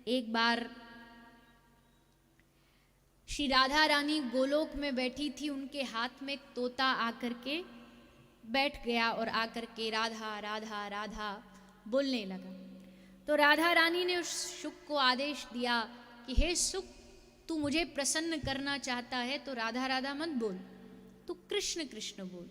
एक बार श्री राधा रानी गोलोक में बैठी थी, उनके हाथ में एक तोता आकर के बैठ गया और आकर के राधा राधा राधा बोलने लगा। तो राधा रानी ने उस शुक को आदेश दिया कि हे शुक, तू मुझे प्रसन्न करना चाहता है तो राधा राधा मत बोल, तू कृष्ण कृष्ण बोल।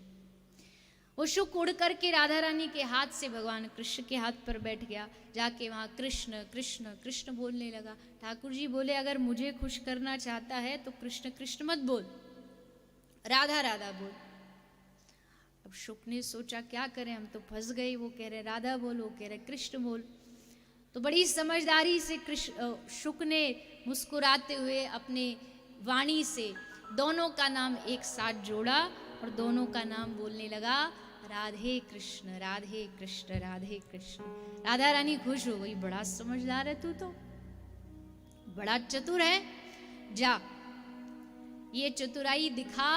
वो शुक उड़ करके राधा रानी के हाथ से भगवान कृष्ण के हाथ पर बैठ गया, जाके वहाँ कृष्ण कृष्ण कृष्ण बोलने लगा। ठाकुर जी बोले, अगर मुझे खुश करना चाहता है तो कृष्ण कृष्ण मत बोल, राधा राधा बोल। अब शुक ने सोचा क्या करें, हम तो फंस गए, वो कह रहे राधा बोल, वो कह रहे कृष्ण बोल। तो बड़ी समझदारी से शुक ने मुस्कुराते हुए अपने वाणी से दोनों का नाम एक साथ जोड़ा और दोनों का नाम बोलने लगा, राधे कृष्ण राधे कृष्ण राधे कृष्ण। राधा रानी खुश हो गई, बड़ा समझदार है तू, तो बड़ा चतुर है, जा ये चतुराई दिखा,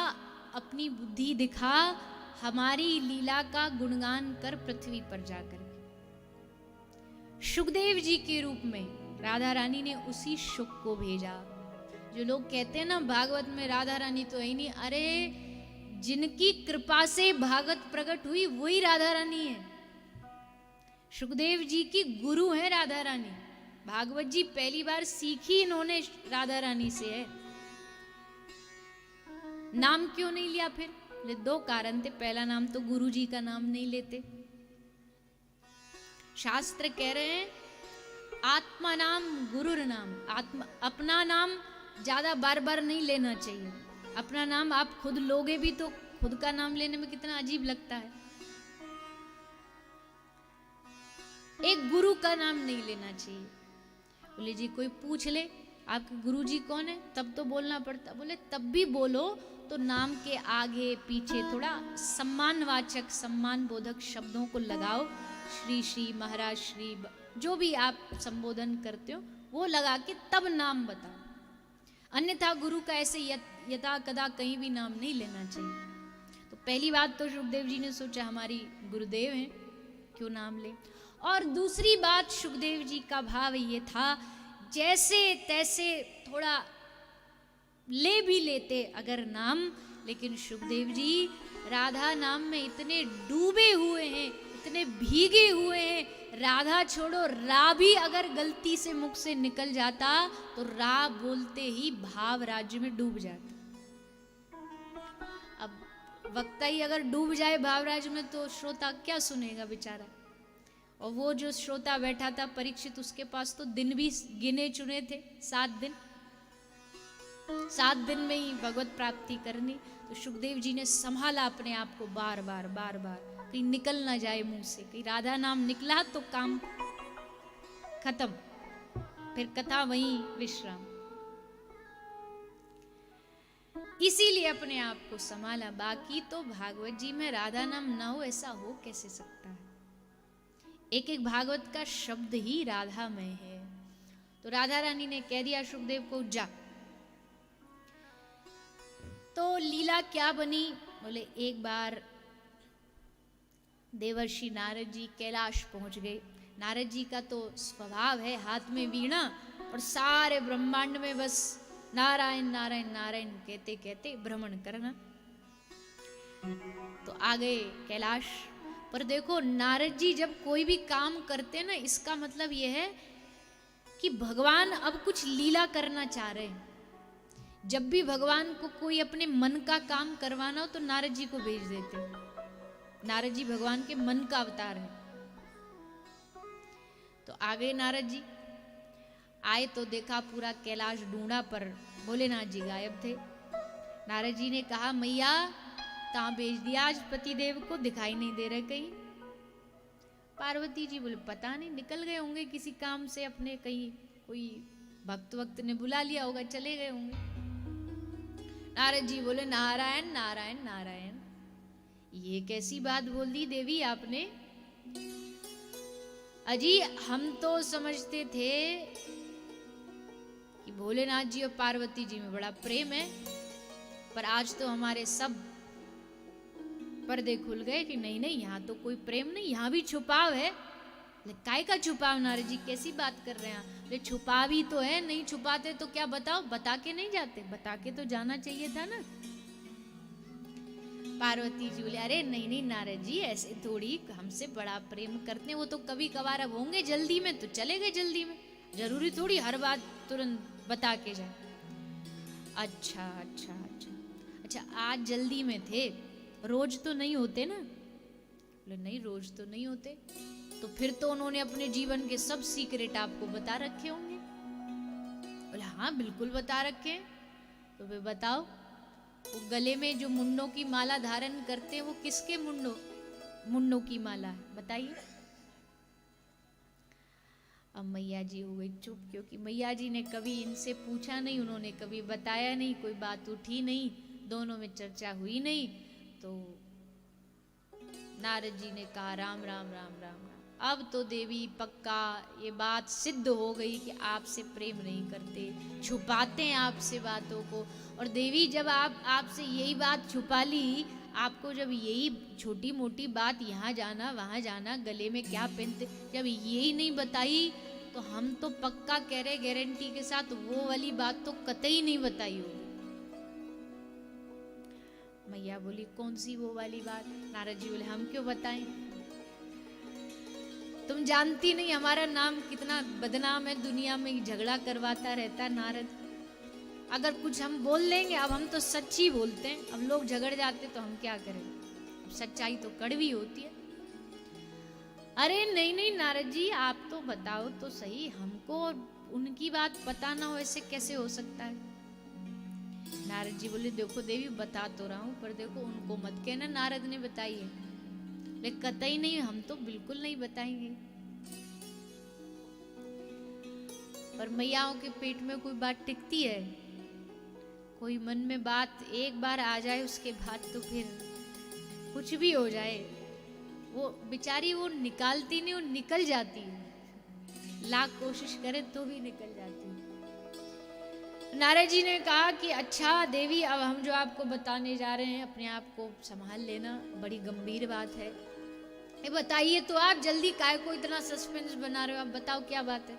अपनी बुद्धि दिखा, हमारी लीला का गुणगान कर पृथ्वी पर जाकर। शुकदेव जी के रूप में राधा रानी ने उसी शुक को भेजा। जो लोग कहते हैं ना भागवत में राधा रानी तो है नहीं, अरे जिनकी कृपा से भागवत प्रकट हुई वही राधा रानी है। शुकदेव जी की गुरु है राधा रानी। भागवत जी पहली बार सीखी इन्होंने राधा रानी से है। नाम क्यों नहीं लिया फिर? दो कारण थे। पहला नाम तो गुरु जी का नाम नहीं लेते। शास्त्र कह रहे हैं आत्मा नाम गुरुर नाम। अपना नाम ज्यादा बार बार नहीं लेना चाहिए। अपना नाम आप खुद लोगे भी तो खुद का नाम लेने में कितना अजीब लगता है। एक गुरु का नाम नहीं लेना चाहिए। बोले जी कोई पूछ ले आपके गुरु जी कौन है, तब तो बोलना पड़ता। बोले तब भी बोलो तो नाम के आगे पीछे थोड़ा सम्मानवाचक सम्मान बोधक शब्दों को लगाओ। श्री श्री महाराज श्री, जो भी आप संबोधन करते हो वो लगा के तब नाम बताओ। अन्यथा गुरु का ऐसे यथा कदा कहीं भी नाम नहीं लेना चाहिए। तो पहली बात तो शुकदेव जी ने सोचा हमारी गुरुदेव हैं, क्यों नाम ले। और दूसरी बात शुकदेव जी का भाव ये था, जैसे तैसे थोड़ा ले भी लेते अगर नाम, लेकिन शुकदेव जी राधा नाम में इतने डूबे हुए हैं, इतने भीगे हुए हैं। राधा छोड़ो, रा भी अगर गलती से मुख से निकल जाता तो रा बोलते ही भाव राज्य में डूब जाता। अब वक्ता ही अगर डूब जाए भाव राज्य में तो श्रोता क्या सुनेगा बेचारा। और वो जो श्रोता बैठा था परीक्षित, उसके पास तो दिन भी गिने चुने थे, 7 दिन। 7 दिन में ही भगवत प्राप्ति करनी। तो शुकदेव जी ने संभाला अपने आप को बार बार बार बार, कहीं निकल ना जाए मुंह से। कहीं राधा नाम निकला तो काम खत्म, फिर कथा वहीं विश्राम। इसीलिए अपने आप को संभाला। बाकी तो भागवत जी में राधा नाम ना हो ऐसा हो कैसे सकता है। एक एक भागवत का शब्द ही राधा में है। तो राधा रानी ने कह दिया शुकदेव को जा। तो लीला क्या बनी? बोले एक बार देवर्षि नारद जी कैलाश पहुंच गए। नारद जी का तो स्वभाव है हाथ में वीणा और सारे ब्रह्मांड में बस नारायण नारायण नारायण कहते कहते भ्रमण करना। तो आ गए कैलाश पर। देखो नारद जी जब कोई भी काम करते ना, इसका मतलब यह है कि भगवान अब कुछ लीला करना चाह रहे हैं। जब भी भगवान को कोई अपने मन का काम करवाना हो तो नारद जी को भेज देते। नारद जी भगवान के मन का अवतार है। तो आ गए नारद जी। आए तो देखा पूरा कैलाश ढूंढा पर भोलेनाथ जी गायब थे। नारद जी ने कहा मैया कहाँ भेज दिया आज पतिदेव को, दिखाई नहीं दे रहे कहीं। पार्वती जी बोले पता नहीं, निकल गए होंगे किसी काम से अपने, कहीं कोई भक्त ने बुला लिया होगा, चले गए होंगे। नारद जी बोले नारायण नारायण नारायण। ये कैसी बात बोल दी देवी आपने? अजी हम तो समझते थे कि भोलेनाथ जी और पार्वती जी में बड़ा प्रेम है, पर आज तो हमारे सब पर्दे खुल गए कि नहीं नहीं, यहाँ तो कोई प्रेम नहीं, यहाँ भी छुपाव है। काय का छुपाव नारद जी, कैसी बात कर रहे हैं? बोले छुपा भी तो है, नहीं छुपाते तो क्या बताओ, बता के नहीं जाते, बता के तो जाना चाहिए था ना। पार्वती जी बोले अरे नहीं नहीं नारद जी, ऐसे थोड़ी, हमसे बड़ा प्रेम करते हैं, वो तो कभी कभार, अब होंगे जल्दी में तो चले गए जल्दी में, जरूरी थोड़ी हर बात तुरंत बता के जाए। अच्छा अच्छा अच्छा अच्छा, आज जल्दी में थे, रोज तो नहीं होते ना? बोले नहीं रोज तो नहीं होते। तो फिर तो उन्होंने अपने जीवन के सब सीक्रेट आपको बता रखे होंगे। बोले हाँ बिल्कुल बता रखे हैं। तो वे बताओ, वो गले में जो मुंडों की माला धारण करते हैं वो किसके मुंडों की माला है, बताइए। अब मैया जी हो गई चुप, क्योंकि मैया जी ने कभी इनसे पूछा नहीं, उन्होंने कभी बताया नहीं, कोई बात उठी नहीं, दोनों में चर्चा हुई नहीं। तो नारद जी ने कहा राम राम राम राम राम, अब तो देवी पक्का ये बात सिद्ध हो गई कि आपसे प्रेम नहीं करते, छुपाते हैं आपसे बातों को। और देवी जब आपसे यही बात छुपा ली, आपको जब यही छोटी मोटी बात, यहाँ जाना वहाँ जाना, गले में क्या पहनते, जब यही नहीं बताई, तो हम तो पक्का कह रहे गारंटी के साथ, वो वाली बात तो कतई नहीं बताई होगी। मैया बोली कौन सी वो वाली बात? नारद जी बोले हम क्यों बताएं, तुम जानती नहीं हमारा नाम कितना बदनाम है, दुनिया में झगड़ा करवाता रहता नारद। अगर कुछ हम बोल देंगे, अब हम तो सच्ची बोलते हैं, अब लोग झगड़ जाते तो हम क्या करें, अब सच्चाई तो कड़वी होती है। अरे नहीं नहीं नारद जी, आप तो बताओ तो सही, हमको उनकी बात पता ना हो ऐसे कैसे हो सकता है? नारद जी बोले देखो देवी बता तो रहा हूं, पर देखो उनको मत कहना नारद ने बताई है। लेकिन कतई नहीं, हम तो बिल्कुल नहीं बताएंगे। पर मैयाओं के पेट में कोई बात टिकती है? कोई मन में बात एक बार आ जाए, उसके बाद तो फिर कुछ भी हो जाए, वो बेचारी वो निकालती नहीं, वो निकल जाती है, लाख कोशिश करे तो भी निकल जाती है। नारद जी ने कहा कि अच्छा देवी, अब हम जो आपको बताने जा रहे हैं, अपने आप को संभाल लेना, बड़ी गंभीर बात है। ये बताइए तो आप, जल्दी काय को इतना सस्पेंस बना रहे हो, आप बताओ क्या बात है।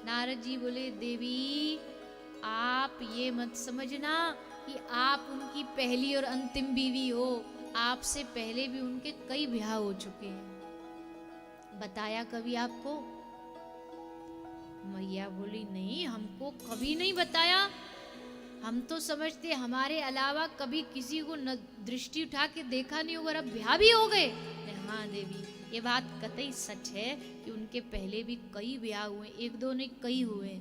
नारद जी बोले देवी आप ये मत समझना कि आप उनकी पहली और अंतिम बीवी हो, आपसे पहले भी उनके कई ब्याह हो चुके हैं। बताया कभी आपको? मैया बोली नहीं, हमको कभी नहीं बताया, हम तो समझते हमारे अलावा कभी किसी को न दृष्टि उठा के देखा नहीं होगा, अब ब्याह भी हो गए। हाँ देवी ये बात कतई सच है कि उनके पहले भी कई ब्याह हुए, एक दो नहीं कई हुए।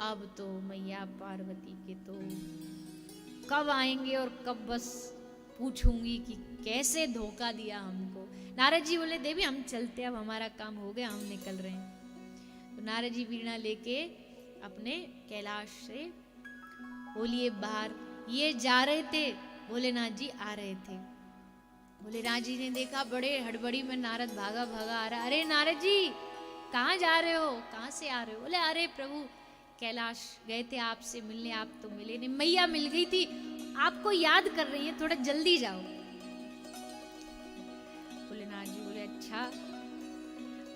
अब तो मैया पार्वती के तो कब आएंगे और कब बस पूछूंगी कि कैसे धोखा दिया हमको। नारद जी बोले देवी हम चलते, अब हमारा काम हो गया, हम निकल रहे हैं। तो नारद जी वीणा लेके अपने कैलाश से बोलिए बाहर, ये जा रहे थे, भोलेनाथ जी आ रहे थे। भोलेनाथ जी ने देखा, बड़े हड़बड़ी में नारद भागा भागा आ रहा। अरे नारद जी कहाँ जा रहे हो, कहाँ से आ रहे हो? बोले अरे प्रभु कैलाश गए थे आपसे मिलने, आप तो मिले नहीं, मैया मिल गई थी, आपको याद कर रही है, थोड़ा जल्दी जाओ। भोलेनाथ जी बोले अच्छा,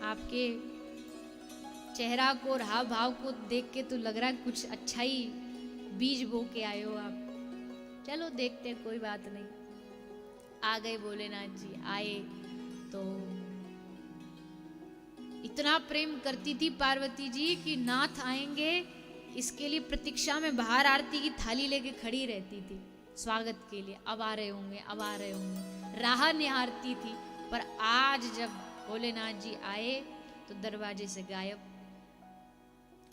आपके चेहरा को और हाव भाव को देख के तो लग रहा है कुछ अच्छा ही बीज बो के आए हो आप, चलो देखते हैं, कोई बात नहीं। आ गए भोलेनाथ जी, आए तो इतना प्रेम करती थी पार्वती जी कि नाथ आएंगे इसके लिए प्रतीक्षा में बाहर आरती की थाली लेके खड़ी रहती थी स्वागत के लिए, अब आ रहे होंगे अब आ रहे होंगे, राह निहारती थी। पर आज जब भोलेनाथ जी आए तो दरवाजे से गायब।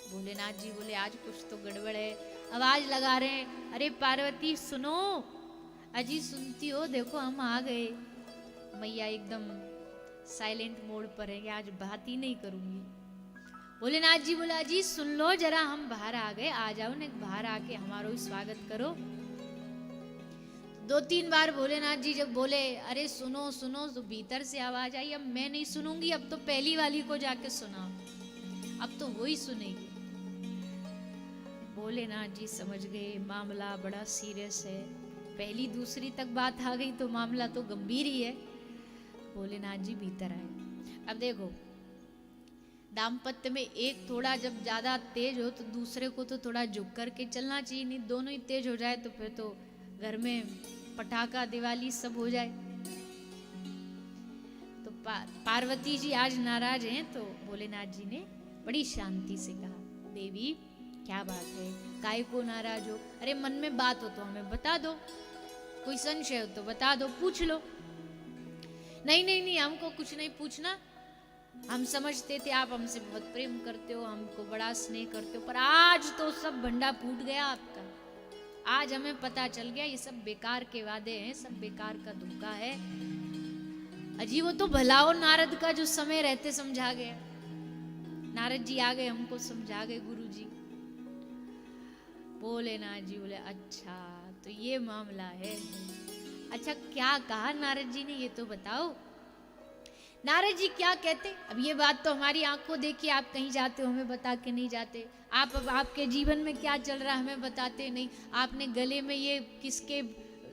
भोलेनाथ जी बोले आज कुछ तो गड़बड़ है, आवाज लगा रहे हैं, अरे पार्वती सुनो, अजी सुनती हो, देखो हम आ गए। मैया एकदम साइलेंट मोड पर है कि आज बात ही नहीं करूंगी। भोलेनाथ जी बोला जी सुन लो जरा, हम बाहर आ गए, आ जाओ ना बाहर आके हमारा भी स्वागत करो। 2-3 बार भोलेनाथ जी जब बोले अरे सुनो सुनो, तो भीतर से आवाज आई, अब मैं नहीं सुनूंगी, अब तो पहली वाली को जाके सुनाओ, अब तो वही सुनेगी। भोलेनाथ जी समझ गए मामला बड़ा सीरियस है, पहली दूसरी तक बात आ गई तो मामला तो गंभीर ही है। भोलेनाथ जी भीतर आए। अब देखो दाम्पत्य में एक थोड़ा जब ज्यादा तेज हो तो दूसरे को तो थोड़ा झुक करके चलना चाहिए, नहीं दोनों ही तेज हो जाए तो फिर तो घर में पटाखा दिवाली सब हो जाए। तो पार्वती जी आज नाराज हैं तो भोलेनाथ जी ने बड़ी शांति से कहा, देवी क्या बात है, काय को नाराज हो? अरे मन में बात हो तो हमें बता दो, कोई संशय हो तो बता दो, पूछ लो। नहीं नहीं नहीं, हमको कुछ नहीं पूछना, हम समझते थे आप हमसे बहुत प्रेम करते हो, हमको बड़ा स्नेह करते हो, पर आज तो सब भंडा फूट गया आपका। आज हमें पता चल गया ये सब बेकार के वादे हैं, सब बेकार का धोखा है। अजी वो तो भलाओ नारद का जो समय रहते समझा गया। नारद जी आ गए, हमको समझा गए गुरु जी। भोलेनाथ जी बोले अच्छा तो ये मामला है। अच्छा क्या कहा नारद जी ने ये तो बताओ। नारद जी क्या कहते, अब ये बात तो हमारी आंखों देखी, आप कहीं जाते हो हमें बता के नहीं जाते, आप अब आपके जीवन में क्या चल रहा है हमें बताते नहीं, आपने गले में ये किसके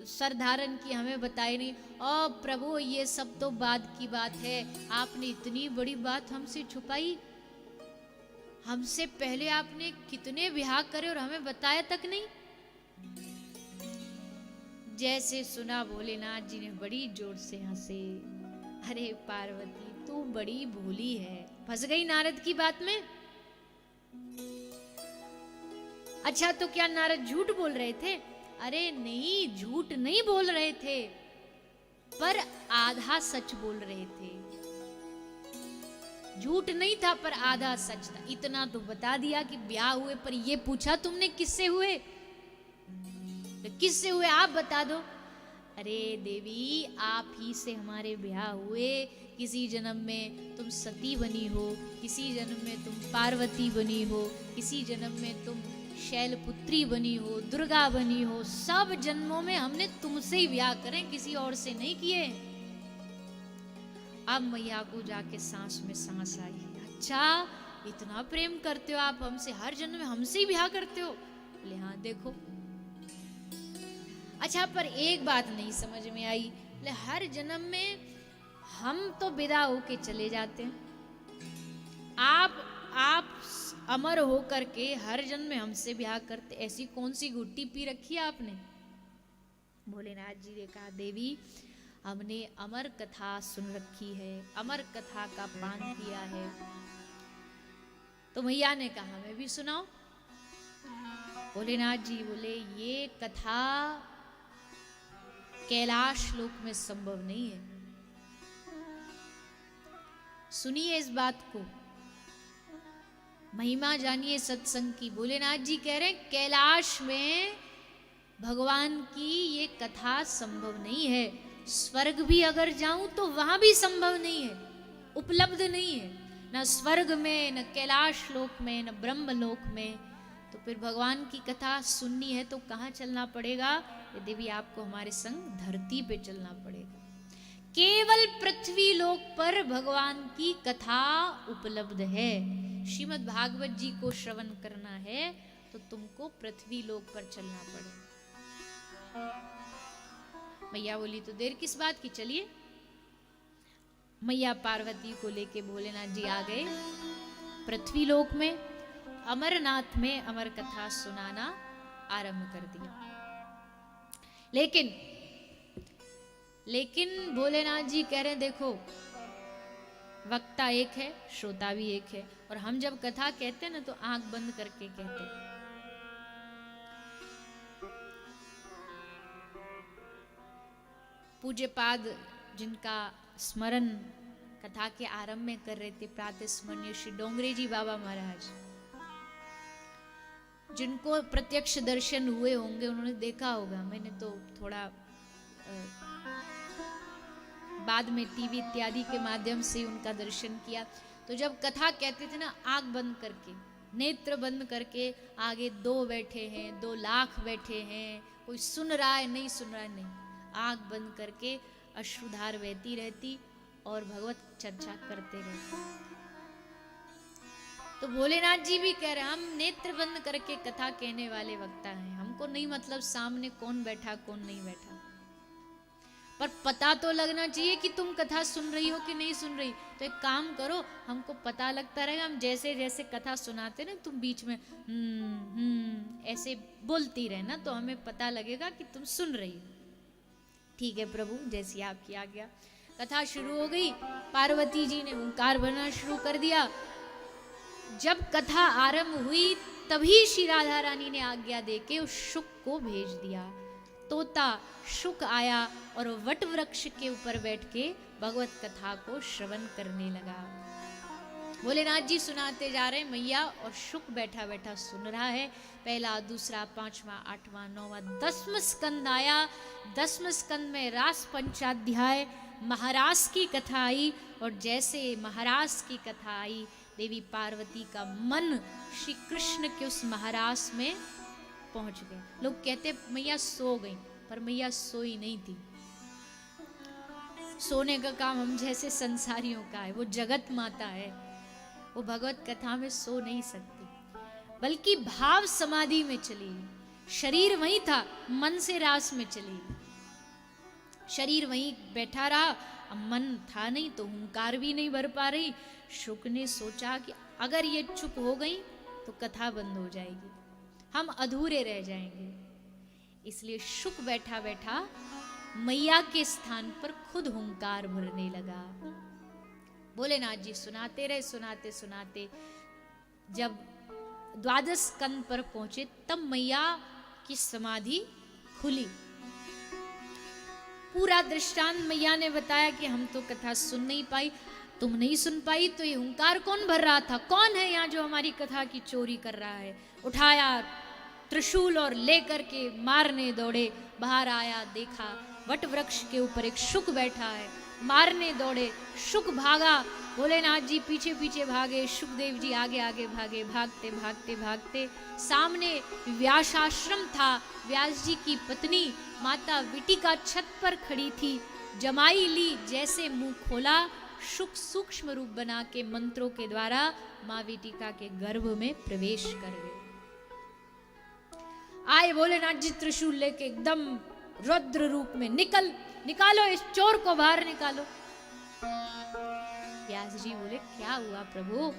सर धारण की हमें बताए नहीं। ओ प्रभु ये सब तो बाद की बात है, आपने इतनी बड़ी बात हमसे छुपाई, हमसे पहले आपने कितने ब्याह करे और हमें बताया तक नहीं। जैसे सुना भोलेनाथ जी ने बड़ी जोर से हंसे, अरे पार्वती तू बड़ी भोली है, फंस गई नारद की बात में। अच्छा तो क्या नारद झूठ बोल रहे थे? अरे नहीं झूठ नहीं बोल रहे थे, पर आधा सच बोल रहे थे। झूठ नहीं था पर आधा सच था। इतना तो बता दिया कि ब्याह हुए, पर ये पूछा तुमने किससे हुए, तो किससे हुए आप बता दो। अरे देवी आप ही से हमारे ब्याह हुए, किसी जन्म में तुम सती बनी हो, किसी जन्म में तुम पार्वती बनी हो, किसी जन्म में तुम शैलपुत्री बनी हो, दुर्गा बनी हो, सब जन्मों में हमने तुमसे ही ब्याह करे, किसी और से नहीं किए। अब मैया को जाके सांस में सांस आई, अच्छा इतना प्रेम करते हो आप हमसे, हर जन्म में हमसे ही ब्याह करते हो? बोले हाँ देखो। अच्छा पर एक बात नहीं समझ में आई, बोले हर जन्म में हम तो विदा होके चले जाते हैं, आप अमर हो करके हर जन्म में हमसे ब्याह करते, ऐसी कौन सी गुट्टी पी रखी है आपने? भोलेनाथ जी ने कहा देवी हमने अमर कथा सुन रखी है, अमर कथा का पान किया है। तो मैया ने कहा मैं भी सुनाओ। भोलेनाथ जी बोले ये कथा कैलाश लोक में संभव नहीं है, सुनिए इस बात को, महिमा जानिए सत्संग की। भोलेनाथ जी कह रहे हैं कैलाश में भगवान की ये कथा संभव नहीं है, स्वर्ग भी अगर जाऊं तो वहां भी संभव नहीं है, उपलब्ध नहीं है, न स्वर्ग में न कैलाश लोक में न ब्रह्म लोक में। तो फिर भगवान की कथा सुननी है तो कहाँ चलना पड़ेगा? यदि भी आपको हमारे संग धरती पे चलना पड़ेगा। केवल पृथ्वी लोक पर भगवान की कथा उपलब्ध है। श्रीमद् भागवत जी को श्रवण करना है तो तुमको पृथ्वी लोक पर चलना पड़ेगा। मैया बोली तो देर किस बात की, चलिए। मैया पार्वती को लेके भोलेनाथ जी आ गए पृथ्वी लोक में, अमरनाथ में अमर कथा सुनाना आरंभ कर दिया। लेकिन भोलेनाथ जी कह रहे देखो वक्ता एक है श्रोता भी एक है, और हम जब कथा कहते हैं ना तो आंख बंद करके कहते हैं। पूज्य पाद जिनका स्मरण कथा के आरंभ में कर रहे थे, प्रातः स्मरणीय श्री डोंगरे जी बाबा महाराज, जिनको प्रत्यक्ष दर्शन हुए होंगे, उन्होंने देखा होगा, मैंने तो थोड़ा बाद में टीवी इत्यादि के माध्यम से उनका दर्शन किया। तो जब कथा कहते थे ना, आंख बंद करके, नेत्र बंद करके, आगे 2 बैठे हैं, 2 लाख बैठे हैं, कोई सुन रहा है नहीं सुन रहा है नहीं, आंख बंद करके अश्रुधार बहती रहती और भगवत चर्चा करते रहते। तो भोलेनाथ जी भी कह रहे हम नेत्र बंद करके कथा कहने वाले वक्ता हैं, हमको नहीं मतलब सामने कौन बैठा कौन नहीं बैठा, पर पता तो लगना चाहिए कि तुम कथा सुन रही हो कि नहीं सुन रही। तो एक काम करो, हमको पता लगता रहेगा, हम जैसे जैसे कथा सुनाते ना तुम बीच में ऐसे बोलती रहना, तो हमें पता लगेगा कि तुम सुन रही हो। ठीक है प्रभु, जैसी आपकी आज्ञा। कथा शुरू हो गई, पार्वती जी ने ओंकार भरना शुरू कर दिया। जब कथा आरंभ हुई तभी श्री राधा रानी ने आज्ञा देके उस शुक को भेज दिया। तोता शुक आया और वट वृक्ष के ऊपर बैठ के भगवत कथा को श्रवण करने लगा। भोलेनाथ जी सुनाते जा रहे मैया, और शुक बैठा बैठा सुन रहा है। पहला, दूसरा, पांचवा, आठवां, नौवां, 10वां स्कंद आया। 10वें स्कंद में रास पंचाध्याय महारास की कथा आई, और जैसे महारास की कथा आई, देवी पार्वती का मन श्री कृष्ण के उस महारास में पहुंच गया। लोग कहते मैया सो गई, पर मैया सोई नहीं थी। सोने का काम हम जैसे संसारियों का है, वो जगत माता है, वो भगवत कथा में सो नहीं सकती, बल्कि भाव समाधि में चली। शरीर वहीं था, मन से रास में चली। शरीर वहीं बैठा रहा, अब मन था नहीं, तो हुंकार भी नहीं भर पा रही। शुक ने सोचा कि अगर ये चुप हो गई तो कथा बंद हो जाएगी, हम अधूरे रह जाएंगे। इसलिए शुक बैठा बैठा मैया के स्थान पर खुद हुंकार भरने लगा। भोलेनाथ जी सुनाते रहे, सुनाते सुनाते जब 12 स्कंद पर पहुंचे, तब मैया की समाधि खुली। पूरा दृष्टांत मैया ने बताया कि हम तो कथा सुन नहीं पाई। तुम नहीं सुन पाई तो ये हुंकार कौन भर रहा था? कौन है यहाँ जो हमारी कथा की चोरी कर रहा है? उठाया त्रिशूल और लेकर के मारने दौड़े। बाहर आया, देखा वट वृक्ष के ऊपर एक शुक बैठा है। मारने दौड़े, शुक भागा, भोलेनाथ जी पीछे पीछे भागे, शुकदेव जी आगे आगे भागे। भागते भागते भागते सामने व्यासाश्रम था। व्यास जी की पत्नी माता विटिका छत पर खड़ी थी। जमाई ली जैसे मुंह खोला, शुक सूक्ष्म रूप बना के मंत्रों के द्वारा माँ विटिका के गर्भ में प्रवेश कर गए। आए भोलेनाथ जी त्रिशूल लेके एकदम रुद्र रूप में, निकालो इस चोर को बाहर निकालो। व्यास जी बोले क्या हुआ प्रभु,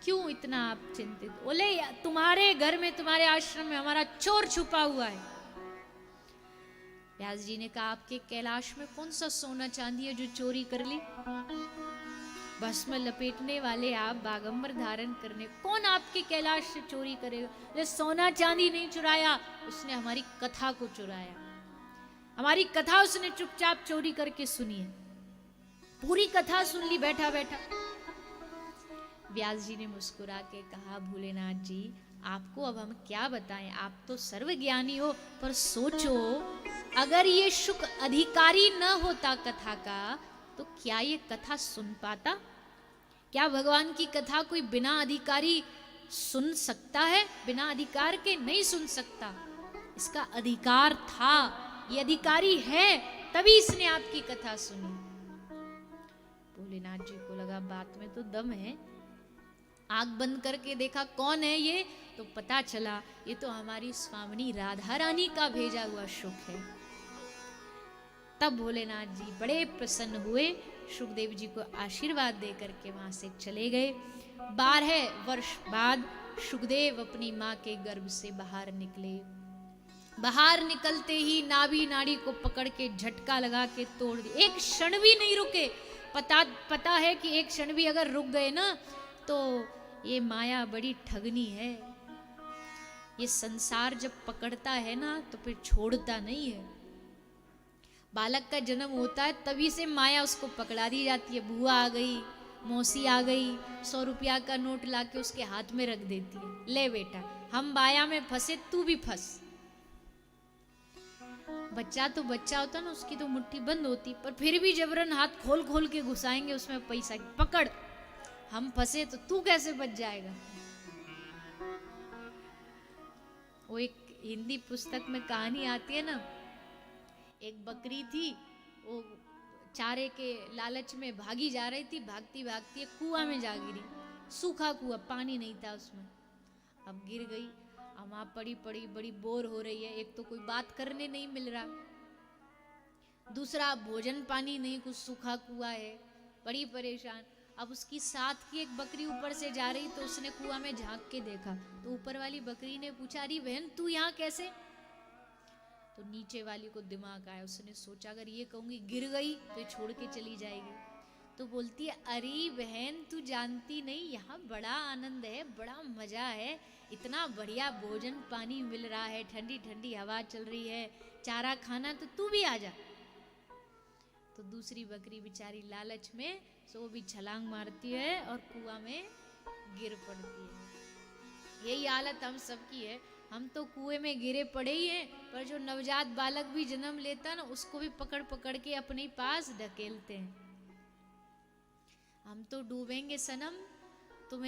क्यों इतना आप चिंतित? बोले तुम्हारे घर में, तुम्हारे आश्रम में हमारा चोर छुपा हुआ है। व्यास जी ने कहा आपके कैलाश में कौन सा सोना चांदी है जो चोरी कर ली? भस्म लपेटने वाले आप, बागंबर धारण करने, कौन आपके कैलाश से चोरी करेगा? ये सोना चांदी नहीं चुराया, उसने हमारी कथा को चुराया। हमारी कथा उसने चुपचाप चोरी करके सुनी है, पूरी कथा सुन ली बैठा बैठा। व्यास जी ने मुस्कुरा के कहा भोलेनाथ जी आपको अब हम क्या बताएं, आप तो सर्वज्ञानी हो, पर सोचो अगर ये शुक अधिकारी न होता कथा का तो क्या ये कथा सुन पाता? क्या भगवान की कथा कोई बिना अधिकारी सुन सकता है? बिना अधिकार के नहीं सुन सकता। इसका अधिकार था, ये अधिकारी है, तभी इसने आपकी कथा सुनी। भोलेनाथ जी को लगा बात में तो दम है। आंख बंद करके देखा कौन है ये, तो पता चला ये तो हमारी स्वामिनी राधा रानी का भेजा हुआ शुक है। तब भोलेनाथ जी बड़े प्रसन्न हुए, शुकदेव जी को आशीर्वाद दे करके वहां से चले गए। 12 वर्ष बाद शुकदेव अपनी माँ के गर्भ से बाहर निकले। बाहर निकलते ही नाभि नाड़ी को पकड़ के झटका लगा के तोड़ दिया। एक क्षण भी नहीं रुके। पता है कि एक क्षण भी अगर रुक गए ना तो ये माया बड़ी ठगनी है। ये संसार जब पकड़ता है ना तो फिर छोड़ता नहीं है। बालक का जन्म होता है तभी से माया उसको पकड़ा दी जाती है। बुआ आ गई, मौसी आ गई, 100 रुपया का नोट लाके उसके हाथ में रख देती है, ले बेटा हम माया में फंसे, तू भी फंस। बच्चा तो बच्चा होता ना, उसकी तो मुट्ठी बंद होती, पर फिर भी जबरन हाथ खोल खोल के घुसाएंगे उसमें पैसा, पकड़ हम फंसे तो तू कैसे बच जाएगा। वो एक हिंदी पुस्तक में कहानी आती है ना, एक बकरी थी, वो चारे के लालच में भागी जा रही थी, भागती भागती एक कुआं में जा गिरी। सूखा कुआं, पानी नहीं था उसमें। अब गिर गई, अब वहां पड़ी पड़ी बड़ी बोर हो रही है। एक तो कोई बात करने नहीं मिल रहा, दूसरा भोजन पानी नहीं, कुछ सूखा कुआं है, बड़ी परेशान। अब उसकी साथ की एक बकरी ऊपर से जा रही तो उसने कुआं में झांक के देखा, तो ऊपर वाली बकरी ने पूछा, अरे बहन तू यहाँ कैसे? तो नीचे वाली को दिमाग आया, उसने सोचा अगर ये कहूंगी गिर गई तो ये छोड़ के चली जाएगी। तो बोलती है, अरे बहन तू जानती नहीं, यहाँ बड़ा आनंद है, बड़ा मजा है, इतना बढ़िया भोजन पानी मिल रहा है, ठंडी ठंडी हवा चल रही है, चारा खाना, तो तू भी आ जा। तो दूसरी बकरी बेचारी लालच में सो वो भी छलांग मारती है और कुआं में गिर पड़ती है। यही हालत हम सबकी है, हम तो कुएं में गिरे पड़े ही हैं, पर जो नवजात बालक भी जन्म लेता है ना, उसको भी पकड़ पकड़ के अपने पास ढकेलते हैं। हम तो डूबेंगे सनम,